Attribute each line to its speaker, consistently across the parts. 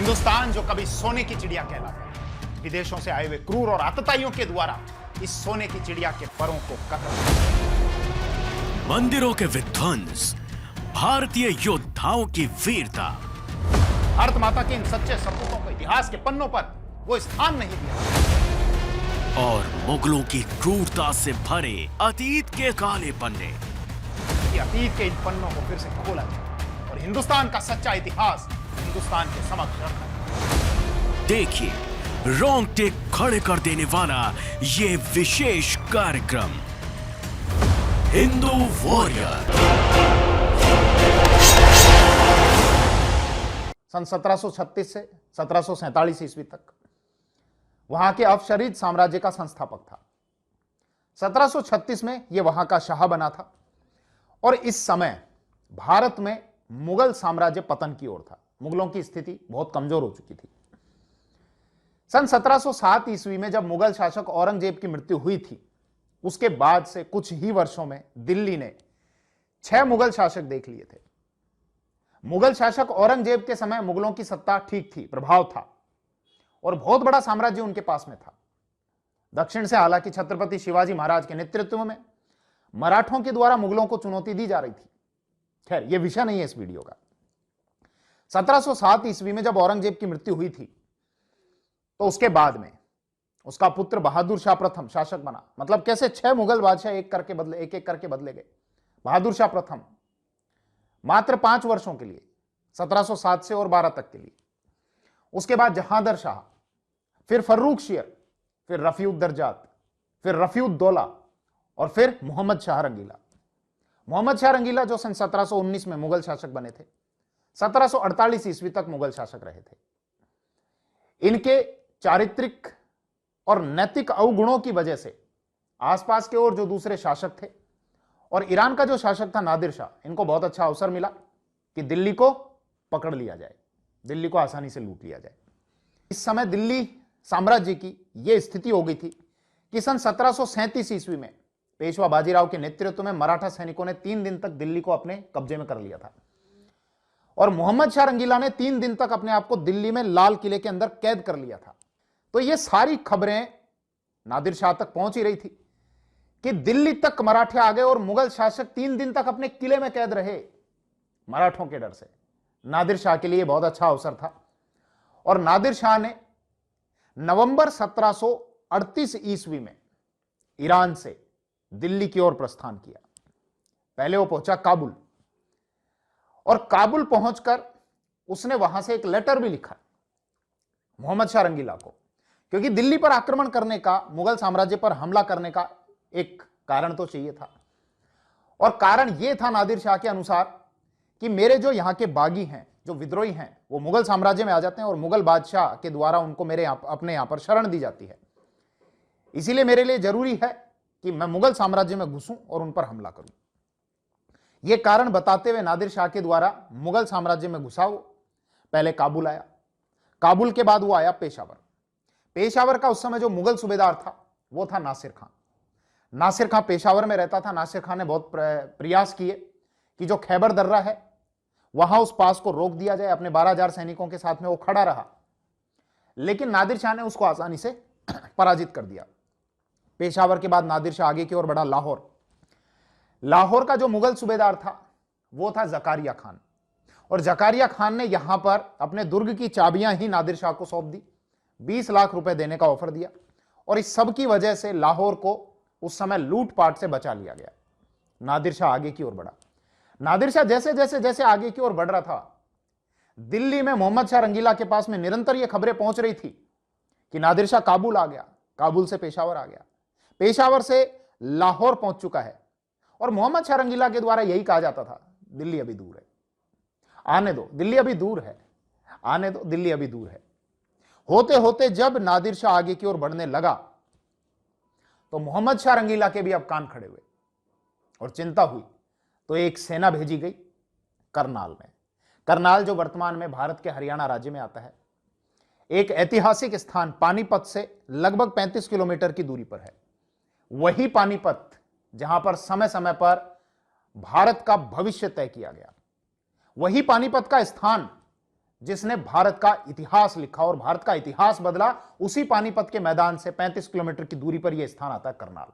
Speaker 1: हिंदुस्तान जो कभी सोने की चिड़िया कहलाता, विदेशों से आए हुए क्रूर और आतताइयों के द्वारा इस सोने की चिड़िया के परों को कतर।
Speaker 2: मंदिरों के विध्वंस, भारतीय योद्धाओं की वीरता,
Speaker 1: भारत माता के इन सच्चे सपूतों को इतिहास के पन्नों पर वो स्थान नहीं दिया,
Speaker 2: और मुगलों की क्रूरता से भरे अतीत के काले पन्ने।
Speaker 1: कि अतीत के इन पन्नों को फिर से खोला जाए और हिंदुस्तान का सच्चा इतिहास हिंदुस्तान के समक्ष रखा।
Speaker 2: देखिए, रोंगटे खड़े कर देने वाला ये विशेष कार्यक्रम हिंदू वॉरियर।
Speaker 1: सन 1736 से 1747 ईस्वी तक वहां के अवशरीद साम्राज्य का संस्थापक था। 1736 में यह वहां का शाह बना था और इस समय भारत में मुगल साम्राज्य पतन की ओर था। मुगलों की स्थिति बहुत कमजोर हो चुकी थी। सन 1707 ईस्वी में जब मुगल शासक औरंगजेब की मृत्यु हुई थी, उसके बाद से कुछ ही वर्षों में दिल्ली ने 6 मुगल शासक देख लिए थे। मुगल शासक औरंगजेब के समय मुगलों की सत्ता ठीक थी, प्रभाव था और बहुत बड़ा साम्राज्य उनके पास में था। दक्षिण से हालांकि छत्रपति शिवाजी महाराज के नेतृत्व में मराठों के द्वारा मुगलों को चुनौती दी जा रही थी। खैर, यह विषय नहीं है इस वीडियो का। 1707 ईस्वी में जब औरंगजेब की मृत्यु हुई थी, तो उसके बाद में उसका पुत्र बहादुर शाह प्रथम शासक बना। मतलब कैसे 6 मुगल बादशाह एक एक करके बदले गए। बहादुर शाह प्रथम मात्र 5 वर्षों के लिए, 1707 से और 12 तक के लिए। उसके बाद जहांदर शाह, फिर फर्रुख शेर, फिर रफीउद्दर्जात, फिर रफीउद्दौला और फिर मोहम्मद शाह रंगीला। मोहम्मद शाह रंगीला जो सन 1719 में मुगल शासक बने थे, 1748 ईस्वी तक मुगल शासक रहे थे। इनके चारित्रिक और नैतिक अवगुणों की वजह से आसपास के और जो दूसरे शासक थे और ईरान का जो शासक था नादिर शाह, इनको बहुत अच्छा अवसर मिला कि दिल्ली को पकड़ लिया जाए, दिल्ली को आसानी से लूट लिया जाए। इस समय दिल्ली साम्राज्य की यह स्थिति हो गई थी कि सन 1737 ईस्वी में पेशवा बाजीराव के नेतृत्व में मराठा सैनिकों ने 3 दिन तक दिल्ली को अपने कब्जे में कर लिया था और मोहम्मद शाह रंगीला ने 3 दिन तक अपने आप को दिल्ली में लाल किले के अंदर कैद कर लिया था। तो ये सारी खबरें नादिर शाह तक पहुंच ही रही थी कि दिल्ली तक मराठे आ गए और मुगल शासक 3 दिन तक अपने किले में कैद रहे मराठों के डर से। नादिर शाह के लिए बहुत अच्छा अवसर था और नादिर शाह ने नवंबर 1738 ईस्वी में ईरान से दिल्ली की ओर प्रस्थान किया। पहले वो पहुंचा काबुल और काबुल पहुंचकर उसने वहां से एक लेटर भी लिखा मोहम्मद शाह रंगीला को, क्योंकि दिल्ली पर आक्रमण करने का, मुगल साम्राज्य पर हमला करने का एक कारण तो चाहिए था। और कारण यह था नादिर शाह के अनुसार कि मेरे जो यहां के बागी हैं, जो विद्रोही हैं, वो मुगल साम्राज्य में आ जाते हैं और मुगल बादशाह के द्वारा उनको अपने यहां पर शरण दी जाती है। इसीलिए मेरे लिए जरूरी है कि मैं मुगल साम्राज्य में घुसूं और उन पर हमला करूं। यह कारण बताते हुए नादिर शाह के द्वारा मुगल साम्राज्य में घुसा वो पहले काबुल आया। काबुल के बाद वो आया पेशावर। पेशावर का उस समय जो मुगल सूबेदार था वो था नासिर खां। नासिर खां पेशावर में रहता था। नासिर खां ने बहुत प्रयास किए कि जो खैबर दर्रा है वहां उस पास को रोक दिया जाए। अपने 12,000 सैनिकों के साथ में वो खड़ा रहा, लेकिन नादिर शाह ने उसको आसानी से पराजित कर दिया। पेशावर के बाद नादिर शाह आगे की ओर बढ़ा लाहौर। लाहौर का जो मुगल सूबेदार था वो था जकारिया खान और जकारिया खान ने यहां पर अपने दुर्ग की चाबियां ही नादिर शाह को सौंप दी, 20 लाख रुपए देने का ऑफर दिया और इस सब की वजह से लाहौर को उस समय लूटपाट से बचा लिया गया। नादिर शाह आगे की ओर बढ़ा। नादिर शाह जैसे जैसे जैसे आगे की ओर बढ़ रहा था, दिल्ली में मोहम्मद शाह रंगीला के पास में निरंतर यह खबरें पहुंच रही थी कि नादिर शाह काबुल आ गया, काबुल से पेशावर आ गया, पेशावर से लाहौर पहुंच चुका है। और मोहम्मद शाह रंगीला के द्वारा यही कहा जाता था, दिल्ली अभी दूर है, आने दो, दिल्ली अभी दूर है, आने दो, दिल्ली अभी दूर है। होते होते जब नादिर शाह आगे की ओर बढ़ने लगा तो मोहम्मद शाह रंगीला के भी अब कान खड़े हुए और चिंता हुई। तो एक सेना भेजी गई करनाल में। करनाल जो वर्तमान में भारत के हरियाणा राज्य में आता है, एक ऐतिहासिक स्थान पानीपत से लगभग 35 किलोमीटर की दूरी पर है। वही पानीपत जहां पर समय समय पर भारत का भविष्य तय किया गया, वही पानीपत का स्थान जिसने भारत का इतिहास लिखा और भारत का इतिहास बदला, उसी पानीपत के मैदान से 35 किलोमीटर की दूरी पर यह स्थान आता है करनाल।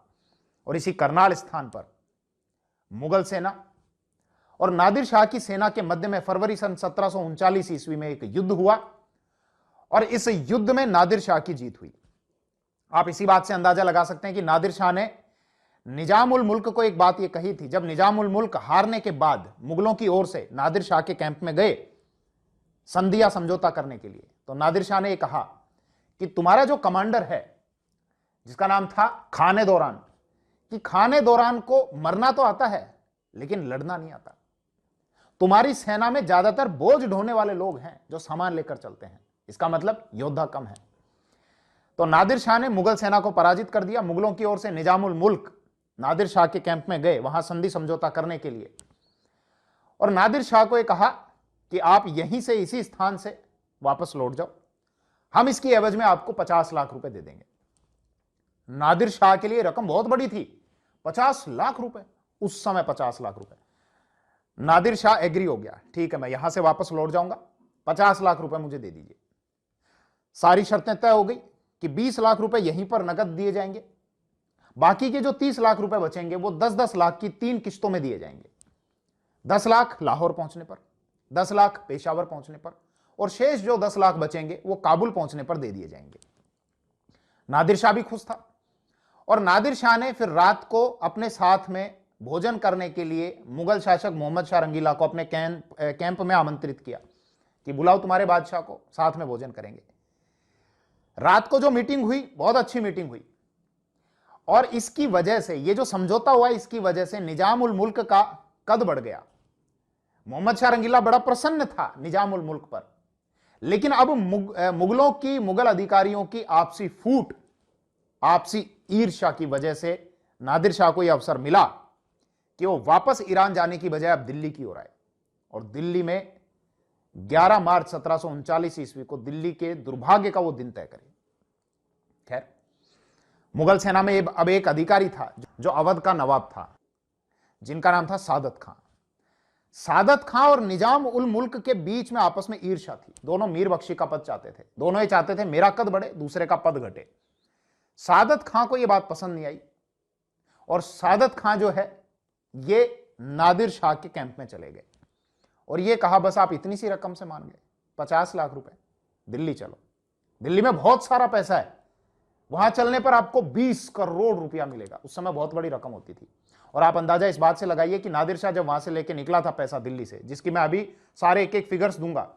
Speaker 1: और इसी करनाल स्थान पर मुगल सेना और नादिर शाह की सेना के मध्य में फरवरी सन 1739 ईस्वी में एक युद्ध हुआ और इस युद्ध में नादिर शाह की जीत हुई। आप इसी बात से अंदाजा लगा सकते हैं कि नादिर शाह ने निजाम उल मुल्क को एक बात यह कही थी, जब निजाम उल मुल्क हारने के बाद मुगलों की ओर से नादिर शाह के कैंप में गए संधि या समझौता करने के लिए, तो नादिर शाह ने यह कहा कि तुम्हारा जो कमांडर है जिसका नाम था खाने दौरान, कि खाने दौरान को मरना तो आता है लेकिन लड़ना नहीं आता। तुम्हारी सेना में ज्यादातर बोझ ढोने वाले लोग हैं जो सामान लेकर चलते हैं, इसका मतलब योद्धा कम है। तो नादिर शाह ने मुगल सेना को पराजित कर दिया। मुगलों की ओर से निजामुल मुल्क नादिर शाह के कैंप में गए वहां संधि समझौता करने के लिए, और नादिर शाह को यह कहा कि आप यहीं से इसी स्थान से वापस लौट जाओ, हम इसकी एवज में आपको 50 लाख रुपए दे देंगे। नादिर शाह के लिए रकम बहुत बड़ी थी, 50 लाख रुपए, उस समय 50 लाख रुपए। नादिर शाह एग्री हो गया, ठीक है मैं यहां से वापस लौट जाऊंगा, 50 लाख रुपए मुझे दे दीजिए। सारी शर्तें तय हो गई कि 20 लाख रुपए यहीं पर नकद दिए जाएंगे, बाकी के जो 30 लाख रुपए बचेंगे वो 10-10 लाख की 3 किस्तों में दिए जाएंगे। 10 लाख लाहौर पहुंचने पर, 10 लाख पेशावर पहुंचने पर, और शेष जो 10 लाख बचेंगे वो काबुल पहुंचने पर दे दिए जाएंगे। नादिर शाह भी खुश था और नादिर शाह ने फिर रात को अपने साथ में भोजन करने के लिए मुगल शासक मोहम्मद शाह रंगीला को अपने कैंप में आमंत्रित किया कि बुलाओ तुम्हारे बादशाह को, साथ में भोजन करेंगे। रात को जो मीटिंग हुई बहुत अच्छी मीटिंग हुई, और इसकी वजह से ये जो समझौता हुआ इसकी वजह से निजाम उल मुल्क का कद बढ़ गया। मोहम्मद शाह रंगीला बड़ा प्रसन्न था निजाम उल मुल्क पर, लेकिन अब मुगल अधिकारियों की आपसी फूट, आपसी ईर्ष्या की वजह से नादिर शाह को यह अवसर मिला कि वो वापस ईरान जाने की बजाय अब दिल्ली की ओर आए, और दिल्ली में 11 मार्च 1739 ईस्वी को दिल्ली के दुर्भाग्य का वो दिन तय करे। खैर, मुगल सेना में अब एक अधिकारी था जो अवध का नवाब था, जिनका नाम था सादत खां। सादत खां और निजाम उल मुल्क के बीच में आपस में ईर्ष्या थी। दोनों मीर बख्शी का पद चाहते थे, दोनों ये चाहते थे मेरा कद बढ़े, दूसरे का पद घटे। सादत खां को यह बात पसंद नहीं आई और सादत खां जो है ये नादिर शाह के कैंप में चले गए और ये कहा बस आप इतनी सी रकम से मान गए, 50 लाख रुपए, दिल्ली चलो, दिल्ली में बहुत सारा पैसा है, वहां चलने पर आपको 20 करोड़ रुपया मिलेगा। उस समय बहुत बड़ी रकम होती थी। और आप अंदाजा इस बात से लगाइए कि नादिर शाह जब वहां से लेके निकला था पैसा दिल्ली से, जिसकी मैं अभी सारे एक एक फिगर्स दूंगा,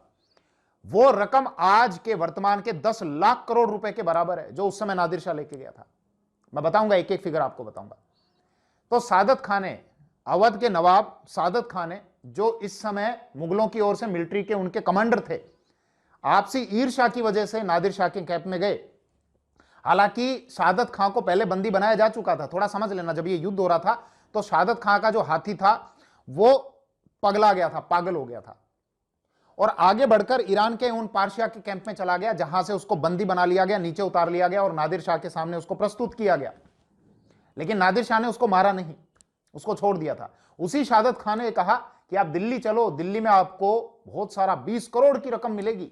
Speaker 1: वो रकम आज के वर्तमान के 10 लाख करोड़ रुपए के बराबर है जो उस समय नादिर शाह लेके गया था। मैं बताऊंगा, एक एक फिगर आपको बताऊंगा। तो सादत खां ने, अवध के नवाब सादत खां ने, जो इस समय मुगलों की ओर से मिलिट्री के उनके कमांडर थे, आपसी ईर्ष्या की वजह से नादिर शाह के कैंप में गए। हालांकि सादत खां को पहले बंदी बनाया जा चुका था। थोड़ा समझ लेना, जब ये युद्ध हो रहा था तो सादत खां का जो हाथी था वो पगला गया था, पागल हो गया था, और आगे बढ़कर ईरान के उन पारशिया के कैंप में चला गया जहां से उसको बंदी बना लिया गया, नीचे उतार लिया गया और नादिर शाह के सामने उसको प्रस्तुत किया गया। लेकिन नादिर शाह ने उसको मारा नहीं, उसको छोड़ दिया था। उसी सादत खां ने कहा कि आप दिल्ली चलो, दिल्ली में आपको बहुत सारा 20 करोड़ की रकम मिलेगी,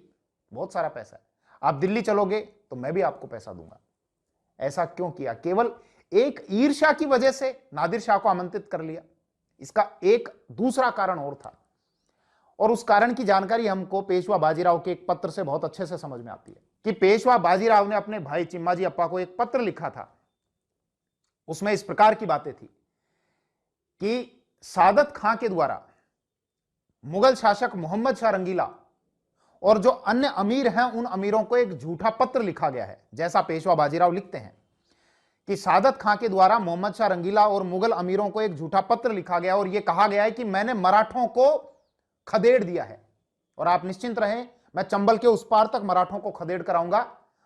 Speaker 1: बहुत सारा पैसा है, आप दिल्ली चलोगे तो मैं भी आपको पैसा दूंगा। ऐसा क्यों किया? केवल एक ईर्ष्या की वजह से नादिर शाह को आमंत्रित कर लिया। इसका एक दूसरा कारण और था, और उस कारण की जानकारी हमको पेशवा बाजीराव के एक पत्र से बहुत अच्छे से समझ में आती है कि पेशवा बाजीराव ने अपने भाई चिम्माजी अप्पा को एक पत्र लिखा था। उसमें इस प्रकार की बातें थी कि सादत खां के द्वारा मुगल शासक मोहम्मद शाह रंगीला और जो अन्य अमीर हैं उन अमीरों को एक झूठा पत्र लिखा गया है। जैसा पेशवा बाजीराव लिखते हैं कि सादत खां के द्वारा मोहम्मद शाह रंगीला और मुगल अमीरों को एक झूठा पत्र लिखा गया और यह कहा गया है कि मैंने मराठों को खदेड़ दिया है और आप निश्चिंत रहें, मैं चंबल के उस पार तक मराठों को खदेड़ कर आऊंगा।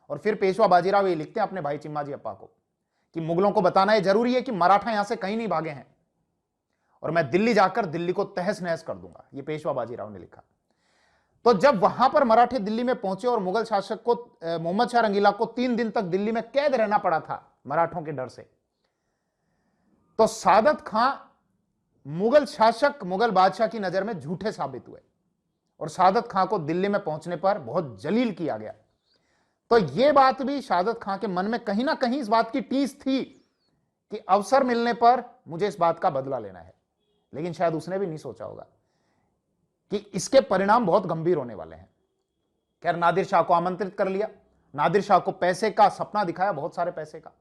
Speaker 1: और फिर पेशवा बाजीराव ये लिखते हैं अपने भाई चिम्माजी अप्पा को कि मुगलों को बताना यह जरूरी है कि मराठा यहां से कहीं नहीं भागे हैं और मैं दिल्ली जाकर दिल्ली को तहस नहस कर दूंगा। यह पेशवा बाजीराव ने लिखा। तो जब वहां पर मराठे दिल्ली में पहुंचे और मुगल शासक को, मोहम्मद शाह रंगीला को 3 दिन तक दिल्ली में कैद रहना पड़ा था मराठों के डर से, तो सादत खां मुगल शासक, मुगल बादशाह की नजर में झूठे साबित हुए और शहादत खां को दिल्ली में पहुंचने पर बहुत जलील किया गया। तो यह बात भी शहादत खां के मन में कहीं ना कहीं इस बात की टीस थी कि अवसर मिलने पर मुझे इस बात का बदला लेना है, लेकिन शायद उसने भी नहीं सोचा होगा कि इसके परिणाम बहुत गंभीर होने वाले हैं। खैर, नादिर शाह को आमंत्रित कर लिया, नादिर शाह को पैसे का सपना दिखाया, बहुत सारे पैसे का,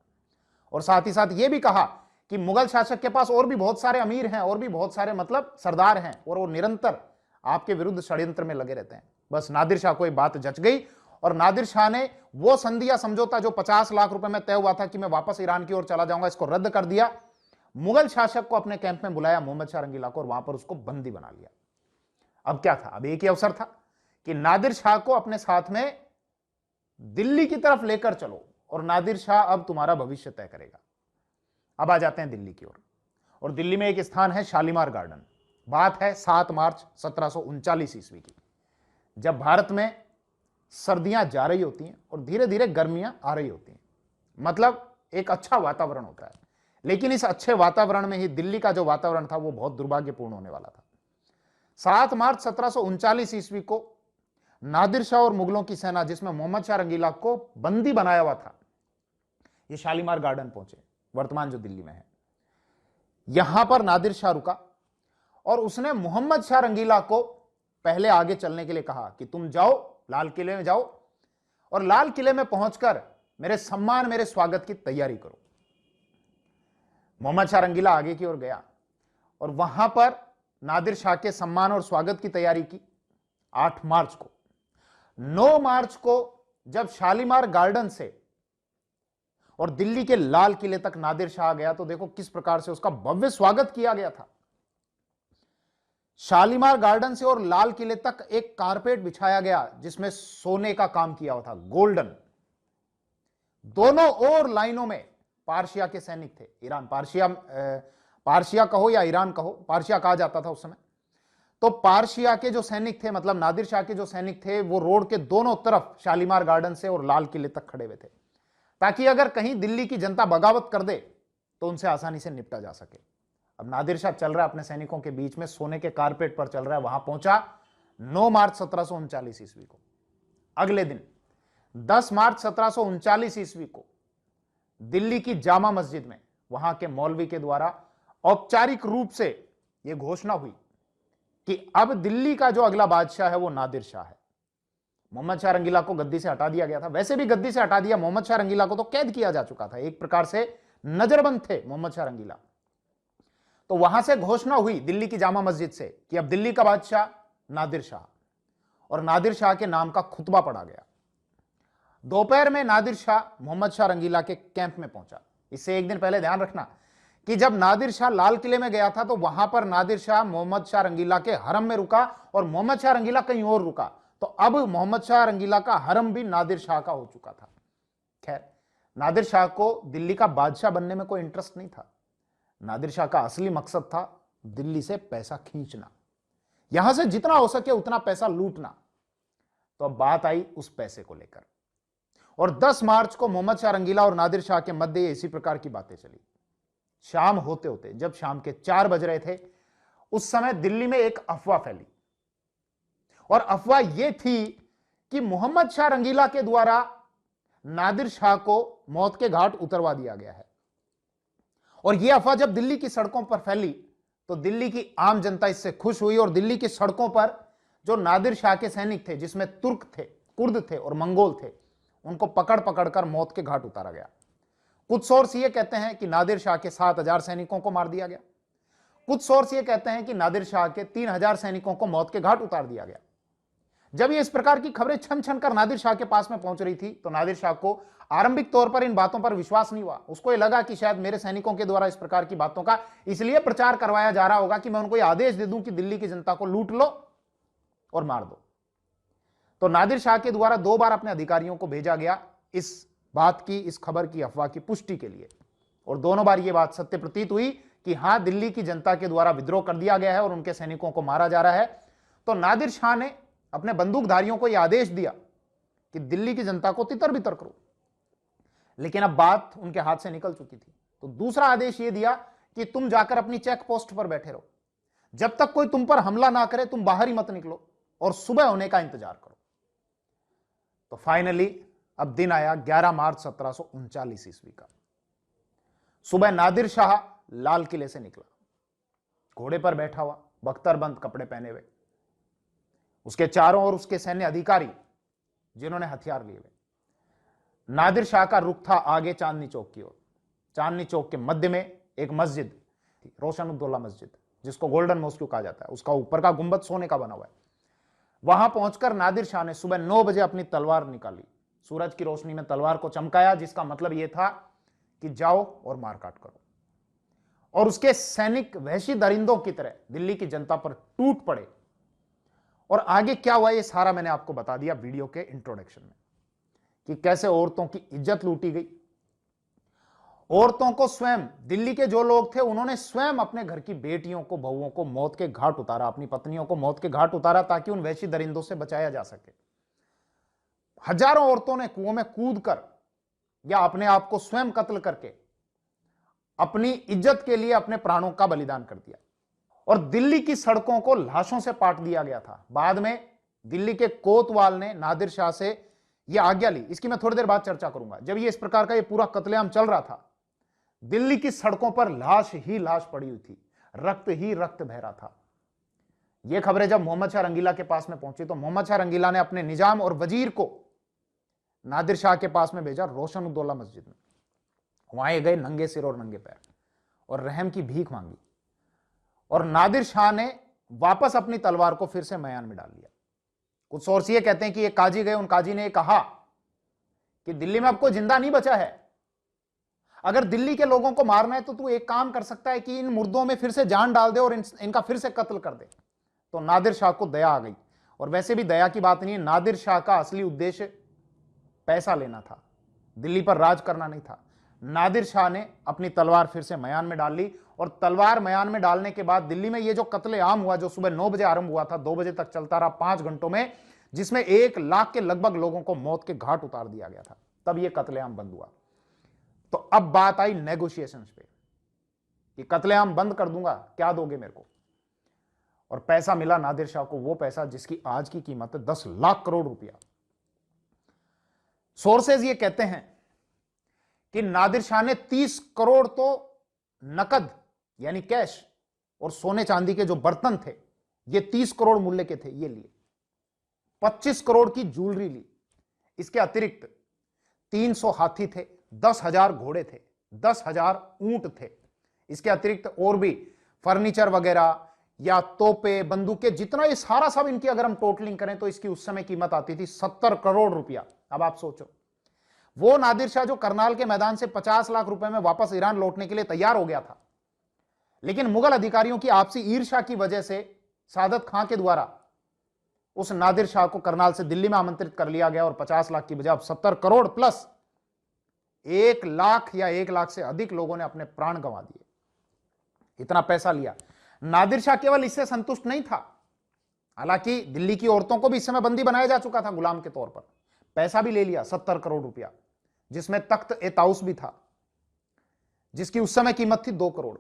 Speaker 1: और साथ ही साथ यह भी कहा कि मुगल शासक के पास और भी बहुत सारे अमीर हैं, और भी बहुत सारे मतलब सरदार हैं, और वो निरंतर आपके विरुद्ध षड्यंत्र में लगे रहते हैं। बस नादिर शाह को ये बात जच गई, और नादिर शाह ने वो संधि या समझौता जो 50 लाख रुपए में तय हुआ था कि मैं वापस ईरान की ओर चला जाऊंगा, इसको रद्द कर दिया। मुगल शासक को अपने कैंप में बुलाया, मोहम्मद शाह रंगीला को, और वहां पर उसको बंदी बना लिया। अब क्या था? अब एक ही अवसर था कि नादिर शाह को अपने साथ में दिल्ली की तरफ लेकर चलो, और नादिर शाह अब तुम्हारा भविष्य तय करेगा। अब आ जाते हैं दिल्ली की ओर, और दिल्ली में एक स्थान है शालीमार गार्डन। बात है 7 मार्च 1739 ईस्वी की, जब भारत में सर्दियां जा रही होती हैं और धीरे धीरे गर्मियां आ रही होती हैं, मतलब एक अच्छा वातावरण होता है। लेकिन इस अच्छे वातावरण में ही दिल्ली का जो वातावरण था वो बहुत दुर्भाग्यपूर्ण होने वाला था। 7 मार्च 1739 ईस्वी को नादिर शाह और मुगलों की सेना, जिसमें मोहम्मद शाह रंगीला को बंदी बनाया हुआ था, ये शालीमार गार्डन पहुंचे, वर्तमान जो दिल्ली में है। यहां पर नादिर शाह रुका और उसने मोहम्मद शाह रंगीला को पहले आगे चलने के लिए कहा कि तुम जाओ, लाल किले में जाओ, और लाल किले में पहुंचकर मेरे सम्मान, मेरे स्वागत की तैयारी करो। मोहम्मद शाह रंगीला आगे की ओर गया और वहां पर नादिर शाह के सम्मान और स्वागत की तैयारी की। 8 मार्च को, 9 मार्च को जब शालीमार गार्डन से और दिल्ली के लाल किले तक नादिर शाह गया, तो देखो किस प्रकार से उसका भव्य स्वागत किया गया था। शालीमार गार्डन से और लाल किले तक एक कारपेट बिछाया गया जिसमें सोने का काम किया हुआ था, गोल्डन। दोनों ओर लाइनों में पारसिया के सैनिक थे। ईरान, पारसिया कहो या ईरान कहो, पारसिया कहा जाता था उस समय। तो पारसिया के जो सैनिक थे, मतलब नादिर शाह के जो सैनिक थे, वो रोड के दोनों तरफ शालीमार गार्डन से और लाल किले तक खड़े हुए थे, ताकि अगर कहीं दिल्ली की जनता बगावत कर दे तो उनसे आसानी से निपटा जा सके। अब नादिर शाह चल रहा है अपने सैनिकों के बीच में, सोने के कारपेट पर चल रहा है। वहां पहुंचा 9 मार्च 1739 ईस्वी को। अगले दिन 10 मार्च 1739 ईस्वी को दिल्ली की जामा मस्जिद में वहां के मौलवी के द्वारा औपचारिक रूप से यह घोषणा हुई कि अब दिल्ली का जो अगला बादशाह है वो नादिर शाह है। मोहम्मद शाह रंगीला को गद्दी से हटा दिया गया था। वैसे भी गद्दी से हटा दिया, मोहम्मद शाह रंगीला को तो कैद किया जा चुका था, एक प्रकार से नजरबंद थे मोहम्मद शाह रंगीला। तो वहां से घोषणा हुई दिल्ली की जामा मस्जिद से कि अब दिल्ली का बादशाह नादिर शाह, और नादिर शाह के नाम का खुतबा पढ़ा गया। दोपहर में नादिर शाह मोहम्मद शाह रंगीला के कैंप में पहुंचा। इससे एक दिन पहले ध्यान रखना कि जब नादिर शाह लाल किले में गया था तो वहां पर नादिर शाह मोहम्मद शाह रंगीला के हरम में रुका और मोहम्मद शाह रंगीला कहीं और रुका। तो अब मोहम्मद शाह रंगीला का हरम भी नादिर शाह का हो चुका था। खैर, नादिर शाह को दिल्ली का बादशाह बनने में कोई इंटरेस्ट नहीं था। नादिर शाह का असली मकसद था दिल्ली से पैसा खींचना, यहां से जितना हो सके उतना पैसा लूटना। तो अब बात आई उस पैसे को लेकर, और 10 मार्च को मोहम्मद शाह रंगीला और नादिर शाह के मध्य इसी प्रकार की बातें चली। शाम होते होते, जब शाम के 4 बज रहे थे, उस समय दिल्ली में एक अफवाह फैली, और अफवाह यह थी कि मोहम्मद शाह रंगीला के द्वारा नादिर शाह को मौत के घाट उतरवा दिया गया है। और यह अफवाह जब दिल्ली की सड़कों पर फैली तो दिल्ली की आम जनता इससे खुश हुई, और दिल्ली की सड़कों पर जो नादिर शाह के सैनिक थे, जिसमें तुर्क थे, कुर्द थे और मंगोल थे, उनको पकड़ पकड़ कर मौत के घाट उतारा गया। कुछ सोर्स ये कहते हैं कि नादिर शाह के 7000 सैनिकों को मार दिया गया। कुछ सोर्स ये कहते हैं कि नादिर शाह के 3000 सैनिकों को मौत के घाट उतार दिया गया। जब ये इस प्रकार की खबरें छन छन कर नादिर शाह के पास में पहुंच रही थी तो नादिर शाह को आरंभिक तौर पर इन बातों पर विश्वास नहीं हुआ। उसको ये लगा कि शायद मेरे सैनिकों के द्वारा इस प्रकार की बातों का इसलिए प्रचार करवाया जा रहा होगा कि मैं उनको ये आदेश दे दूं कि दिल्ली की जनता को लूट लो और मार दो। तो नादिर शाह के द्वारा 2 बार अपने अधिकारियों को भेजा गया इस बात की, इस खबर की, अफवाह की पुष्टि के लिए, और दोनों बार यह बात सत्य प्रतीत हुई कि हां, दिल्ली की जनता के द्वारा विद्रोह कर दिया गया है और उनके सैनिकों को मारा जा रहा है। तो नादिर शाह ने अपने बंदूकधारियों को यह आदेश दिया कि दिल्ली की जनता को तितर बितर करो। लेकिन अब बात उनके हाथ से निकल चुकी थी। तो दूसरा आदेश यह दिया कि तुम जाकर अपनी चेक पोस्ट पर बैठे रहो, जब तक कोई तुम पर हमला ना करे तुम बाहर ही मत निकलो। और सुबह होने का इंतजार करो। तो फाइनली अब दिन आया 11 मार्च 1739 ईस्वी का। सुबह नादिर शाह लाल किले से निकला, घोड़े पर बैठा हुआ, बख्तरबंद कपड़े पहने हुए। उसके चारों ओर उसके सैन्य अधिकारी जिन्होंने हथियार लिए हुए। नादिर शाह का रुख था आगे चांदनी चौक की ओर। चांदनी चौक के मध्य में एक मस्जिद थी, रोशन-उद-दौला मस्जिद, जिसको गोल्डन मॉस्क कहा जाता है। उसका ऊपर का गुंबद सोने का बना हुआ है। वहां पहुंचकर नादिर शाह ने सुबह 9 बजे अपनी तलवार निकाली, सूरज की रोशनी में तलवार को चमकाया, जिसका मतलब यह था कि जाओ और मारकाट करो। और उसके सैनिक वहशी दरिंदों की तरह दिल्ली की जनता पर टूट पड़े। और आगे क्या हुआ ये सारा मैंने आपको बता दिया वीडियो के इंट्रोडक्शन में, कि कैसे औरतों की इज्जत लूटी गई। औरतों को स्वयं, दिल्ली के जो लोग थे उन्होंने स्वयं अपने घर की बेटियों को, बहुओं को मौत के घाट उतारा, अपनी पत्नियों को मौत के घाट उतारा, ताकि उन वहशी दरिंदों से बचाया जा सके। हजारों औरतों ने कुओं में कूदकर या अपने आप को स्वयं कत्ल करके अपनी इज्जत के लिए अपने प्राणों का बलिदान कर दिया। और दिल्ली की सड़कों को लाशों से पाट दिया गया था। बाद में दिल्ली के कोतवाल ने नादिर शाह से यह आज्ञा ली, इसकी मैं थोड़ी देर बाद चर्चा करूंगा। जब ये इस प्रकार का ये पूरा कत्लेआम चल रहा था, दिल्ली की सड़कों पर लाश ही लाश पड़ी हुई थी, रक्त ही रक्त बह रहा था। ये खबरें जब मोहम्मद शाह रंगीला के पास में पहुंची तो मोहम्मद शाह रंगीला ने अपने निजाम और वजीर को नादिर शाह के पास में भेजा, रोशन-उद-दौला मस्जिद में। वहां ये गए नंगे सिर और नंगे पैर, और रहम की भीख मांगी। और नादिर शाह ने वापस अपनी तलवार को फिर से मयान में डाल लिया। कुछ सोर्स ये कहते हैं कि ये काजी गए, उन काजी ने कहा कि दिल्ली में अब कोई जिंदा नहीं बचा है, अगर दिल्ली के लोगों को मारना है तो तू एक काम कर सकता है कि इन मुर्दों में फिर से जान डाल दे और इनका फिर से कत्ल कर दे। तो नादिर शाह को दया आ गई। और वैसे भी दया की बात नहीं है, नादिर शाह का असली उद्देश्य पैसा लेना था, दिल्ली पर राज करना नहीं था। नादिर शाह ने अपनी तलवार फिर से मयान में डाल ली, और तलवार मयान में डालने के बाद दिल्ली में यह जो कत्लेआम हुआ, जो सुबह 9 बजे आरंभ हुआ था, 2 बजे तक चलता रहा, 5 घंटों में, जिसमें 1 लाख के लगभग लोगों को मौत के घाट उतार दिया गया था, तब यह कत्लेआम बंद हुआ। तो अब बात आई नेगोशिएशंस पे कि कत्लेआम बंद कर दूंगा, क्या दोगे मेरे को? और पैसा मिला नादिर शाह को, वो पैसा जिसकी आज की कीमत है 10 लाख करोड़ रुपया। सोर्सेज ये कहते हैं कि नादिर शाह ने 30 करोड़ तो नकद यानी कैश और सोने चांदी के जो बर्तन थे, ये 30 करोड़ मूल्य के थे, ये लिए। 25 करोड़ की ज्वेलरी ली। इसके अतिरिक्त 300 हाथी थे, 10,000 घोड़े थे, 10,000 ऊंट थे। इसके अतिरिक्त और भी फर्नीचर वगैरह या तोपे, बंदूकें, जितना ये सारा सब इनकी अगर हम टोटलिंग करें तो इसकी उस समय कीमत आती थी 70 करोड़ रुपया। अब आप सोचो, वो नादिर शाह जो करनाल के मैदान से 50 लाख रुपए में वापस ईरान लौटने के लिए तैयार हो गया था, लेकिन मुगल अधिकारियों की आपसी ईर्ष्या की वजह से सादत खां के द्वारा उस नादिर शाह को करनाल से दिल्ली में आमंत्रित कर लिया गया और 50 लाख की बजाय अब 70 करोड़ प्लस 1 लाख या 1 लाख से अधिक लोगों ने अपने प्राण गंवा दिए। इतना पैसा लिया। नादिर शाह केवल इससे संतुष्ट नहीं था, हालांकि दिल्ली की औरतों को भी इस समय बंदी बनाया जा चुका था गुलाम के तौर पर। पैसा भी ले लिया 70 करोड़ रुपया, जिसमें तख्त ए ताउस भी था, जिसकी उस समय कीमत थी 2 करोड़।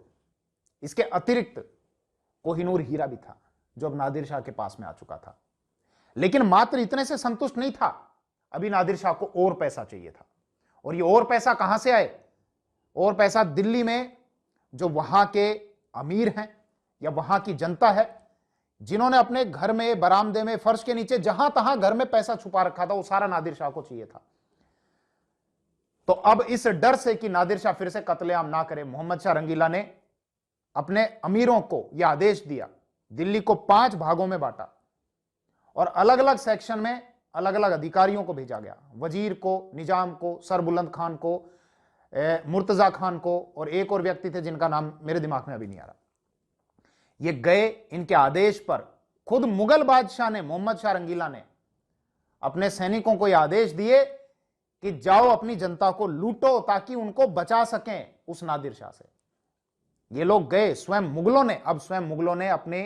Speaker 1: इसके अतिरिक्त कोहिनूर हीरा भी था, जो अब नादिर शाह के पास में आ चुका था। लेकिन मात्र इतने से संतुष्ट नहीं था, अभी नादिर शाह को और पैसा चाहिए था। और ये और पैसा कहां से आए? और पैसा दिल्ली में जो वहां के अमीर हैं या वहां की जनता है, जिन्होंने अपने घर में, बरामदे में, फर्श के नीचे, जहां तहां घर में पैसा छुपा रखा था, वो सारा नादिर शाह को चाहिए था। तो अब इस डर से कि नादिर शाह फिर से कत्लेआम ना करे, मोहम्मद शाह रंगीला ने अपने अमीरों को यह आदेश दिया, दिल्ली को 5 भागों में बांटा और अलग अलग सेक्शन में अलग अलग अधिकारियों को भेजा गया। वजीर को, निजाम को, सरबुलंद खान को, मुर्तजा खान को, और एक और व्यक्ति थे जिनका नाम मेरे दिमाग में अभी नहीं आ रहा। ये गए, इनके आदेश पर खुद मुगल बादशाह ने, मोहम्मद शाह रंगीला ने अपने सैनिकों को यह आदेश दिए कि जाओ अपनी जनता को लूटो ताकि उनको बचा सकें उस नादिर शाह से। ये लोग गए, स्वयं मुगलों ने अपने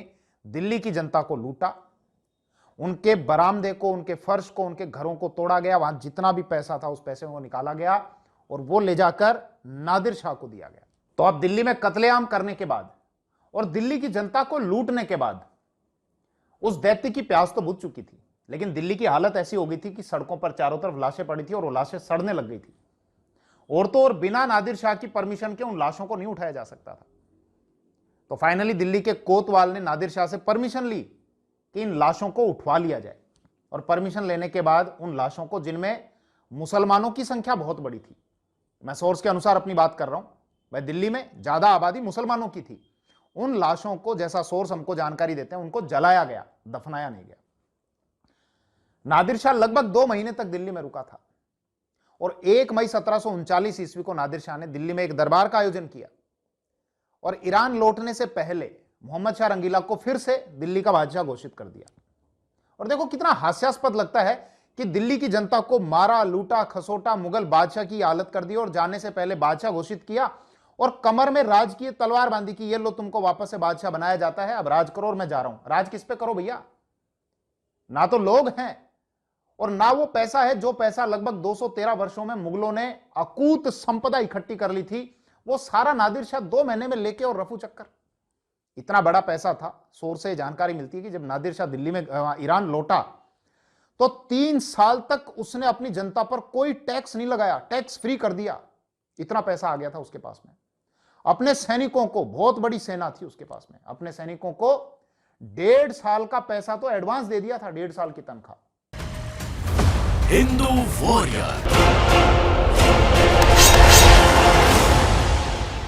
Speaker 1: दिल्ली की जनता को लूटा, उनके बरामदे को, उनके फर्श को, उनके घरों को तोड़ा गया, वहां जितना भी पैसा था उस पैसे को निकाला गया और वो ले जाकर नादिर शाह को दिया गया। तो अब दिल्ली में कत्लेआम करने के बाद और दिल्ली की जनता को लूटने के बाद उस दैत्य की प्यास तो बुझ चुकी थी, लेकिन दिल्ली की हालत ऐसी हो गई थी कि सड़कों पर चारों तरफ लाशें पड़ी थी और वो लाशें सड़ने लग गई थी। और तो और बिना नादिर शाह की परमिशन के उन लाशों को नहीं उठाया जा सकता था। तो फाइनली दिल्ली के कोतवाल ने नादिर शाह से परमिशन ली कि इन लाशों को उठवा लिया जाए। और परमिशन लेने के बाद उन लाशों को, जिनमें मुसलमानों की संख्या बहुत बड़ी थी, मैं सोर्स के अनुसार अपनी बात कर रहा हूं, भाई दिल्ली में ज्यादा आबादी मुसलमानों की थी, उन लाशों को, जैसा सोर्स हमको जानकारी देते हैं, उनको जलाया गया, दफनाया नहीं गया। नादिर शाह लगभग 2 महीने तक दिल्ली में रुका था और 1 मई 1739 ईस्वी को नादिर शाह ने दिल्ली में एक दरबार का आयोजन किया और ईरान लौटने से पहले मोहम्मद शाह रंगीला को फिर से दिल्ली का बादशाह घोषित कर दिया। और देखो कितना हास्यास्पद लगता है कि दिल्ली की जनता को मारा, लूटा, खसोटा, मुगल बादशाह की हालत कर दी और जाने से पहले बादशाह घोषित किया और कमर में राज की तलवार बांधी कि ये लो तुमको वापस से बादशाह बनाया जाता है, अब राज करो और मैं जा रहा हूं। राज किस पे करो भैया? ना तो लोग हैं और ना वो पैसा है, जो पैसा लगभग 213 वर्षों में मुगलों ने अकूत संपदा इकट्ठी कर ली थी, वो सारा नादिर शाह 2 महीने में लेके और रफू चक्कर। इतना बड़ा पैसा था। सोर्स से जानकारी मिलती है कि जब नादिर शाह दिल्ली में ईरान लौटा तो 3 साल तक उसने अपनी जनता पर कोई टैक्स नहीं लगाया, टैक्स फ्री कर दिया। इतना पैसा आ गया था उसके पास में। अपने सैनिकों को, बहुत बड़ी सेना थी उसके पास में, अपने सैनिकों को 1.5 साल का पैसा तो एडवांस दे दिया था, 1.5 साल की तनख्वाह।
Speaker 2: हिंदू वॉरियर।